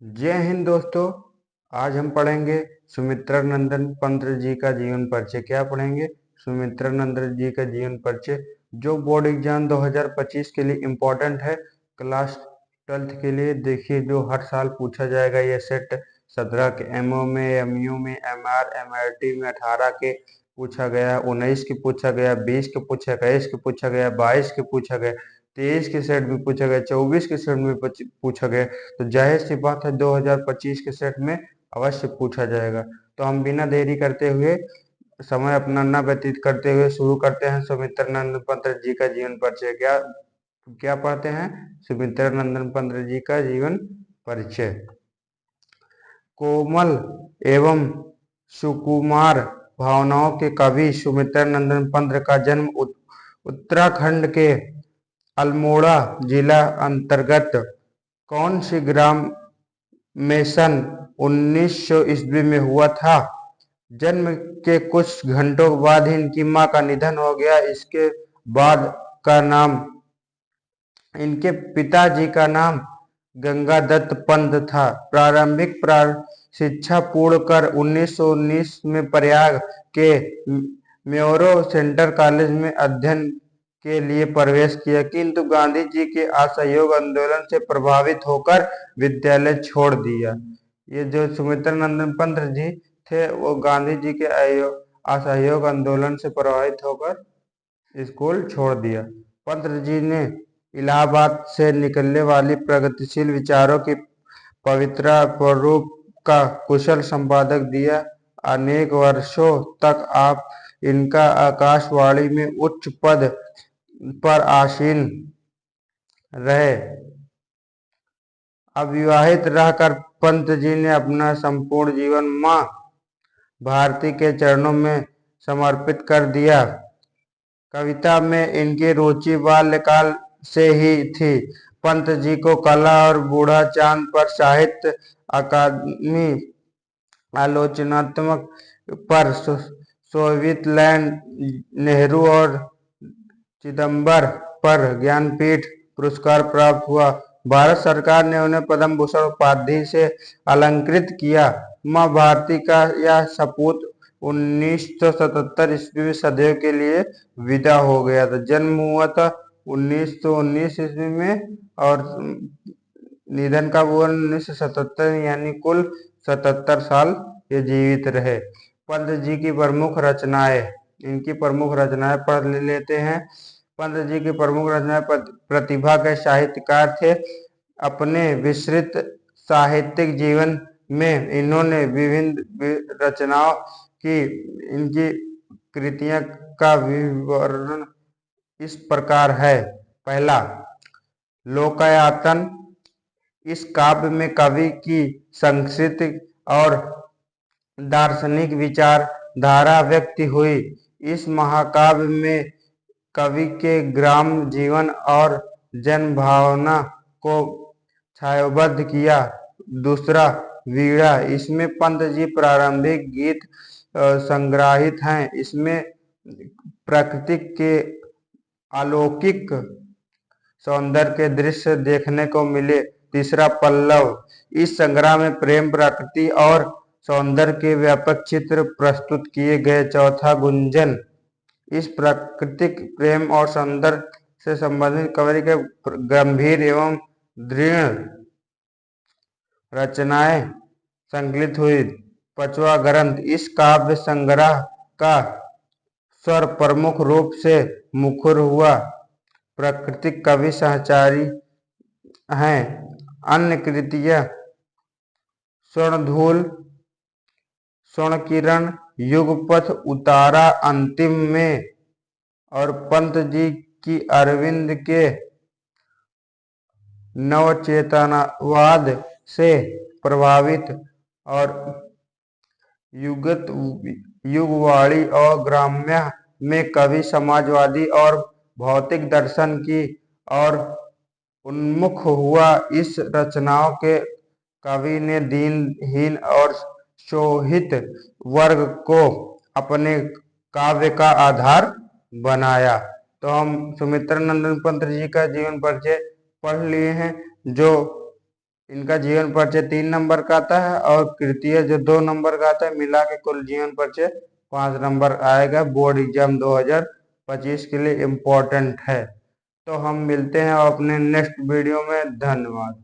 जय हिंद दोस्तों। आज हम पढ़ेंगे सुमित्रानंदन पंत जी का जीवन परिचय। क्या पढ़ेंगे? सुमित्रानंदन जी का जीवन परिचय, जो बोर्ड एग्जाम 2025 के लिए इम्पोर्टेंट है। क्लास 12th के लिए देखिए, जो हर साल पूछा जाएगा। ये सेट 17 के एमओ में, एमयू में, एमआर एमआरटी में 18 के पूछा गया, 19 के पूछा गया, 20 के पूछा गया, 21 के पूछा गया, 22 के पूछा गया, 23 के सेट भी पूछा गया, 24 के सेट में पूछा गया। तो जाहिर सी बात है 2025 के सेट में अवश्य पूछा जाएगा। तो हम बिना देरी करते हुए, समय अपना न व्यतीत करते हुए शुरू करते हैं सुमित्रानंदन पंत जी का जीवन परिचय। क्या क्या पढ़ते हैं? सुमित्रानंदन पंत जी का जीवन परिचय। कोमल एवं सुकुमार भावनाओं के कवि सुमित्रानंदन पंत का जन्म उत्तराखंड के अल्मोड़ा जिला अंतर्गत कौन सी ग्राम में सन 1900 ईस्वी में हुआ था। जन्म के कुछ घंटों बाद ही इनकी मां का निधन हो गया। इसके बाद का नाम, इनके पिताजी का नाम गंगादत्त पंत था। प्रारंभिक शिक्षा पूर्ण कर 1919 में प्रयाग के म्योरो सेंटर कॉलेज में अध्ययन के लिए प्रवेश किया, किंतु गांधी जी के असहयोग आंदोलन से प्रभावित होकर विद्यालय छोड़ दिया। ये जो सुमित्रानंदन पंत जी थे, वो गांधी जी के असहयोग आंदोलन से प्रभावित होकर स्कूल छोड़ दिया। पंत जी ने इलाहाबाद से निकलने वाली प्रगतिशील विचारों की पवित्र स्वरूप का कुशल संपादक दिया। अनेक वर्षों तक आप इनका आकाशवाणी में उच्च पद पर आसीन रहे। अविवाहित रहकर पंत जी ने अपना संपूर्ण जीवन मां भारती के चरणों में समर्पित कर दिया। कविता में इनकी रुचि बाल्यकाल से ही थी। पंत जी को कला और बूढ़ा चांद पर साहित्य अकादमी आलोचनात्मक पर सोवियत लैंड नेहरू और चिदम्बर पर ज्ञानपीठ पुरस्कार प्राप्त हुआ। भारत सरकार ने उन्हें पद्म भूषण उपाधि से अलंकृत किया। मां भारती का यह सपूत 1977 ईस्वी में सदैव के लिए विदा हो गया था। जन्म हुआ था 1919 ईस्वी में और निधन का हुआ 1977, यानी कुल 77 साल ये जीवित रहे। पंत जी की प्रमुख रचनाएं, इनकी प्रमुख रचनाएं पढ़ लेते हैं। पंत जी की प्रमुख रचनाएं प्रतिभा के साहित्यकार थे। अपने विस्तृत साहित्यिक जीवन में इन्होंने विभिन्न रचनाओं की, इनकी कृतियां का विवरण इस प्रकार है। पहला, लोकायतन। इस काव्य में कवि की सांस्कृतिक और दार्शनिक विचार धारा व्यक्त हुई। इस महाकाव्य में कवि के ग्राम जीवन और जन भावना को छायाबद्ध किया। दूसरा, वीणा। इसमें पंत जी प्रारंभिक गीत संग्रहित हैं। इसमें प्रकृति के अलौकिक सौंदर्य के दृश्य देखने को मिले। तीसरा, पल्लव। इस संग्रह में प्रेम, प्रकृति और सौंदर्य के व्यापक चित्र प्रस्तुत किए गए। चौथा, गुंजन। इस प्राकृतिक प्रेम और सौंदर्य से संबंधित कवि के गंभीर एवं दृढ़ रचनाएं संकलित हुई। पांचवा, ग्रंथ। इस काव्य संग्रह का स्वर प्रमुख रूप से मुखर हुआ। प्राकृतिक कवि सहचारी हैं। अन्य कृतियां स्वर्णधूल, स्वर्णकिरण, युगपथ, उतारा अंतिम में और पंत जी की अरविंद के नवचेतनवाद से प्रभावित और युगवाणी और ग्राम्य में कवि समाजवादी और भौतिक दर्शन की और उन्मुख हुआ। इस रचनाओं के कवि ने दीनहीन और शोषित वर्ग को अपने काव्य का आधार बनाया। तो हम सुमित्रानंदन पंत जी का जीवन परिचय पढ़ लिए हैं, जो इनका जीवन परिचय 3 नंबर का आता है और कृतीय जो 2 नंबर का आता है, मिला के कुल जीवन परिचय 5 नंबर आएगा। बोर्ड एग्जाम 2025 के लिए इम्पोर्टेंट है। तो हम मिलते हैं अपने नेक्स्ट वीडियो में। धन्यवाद।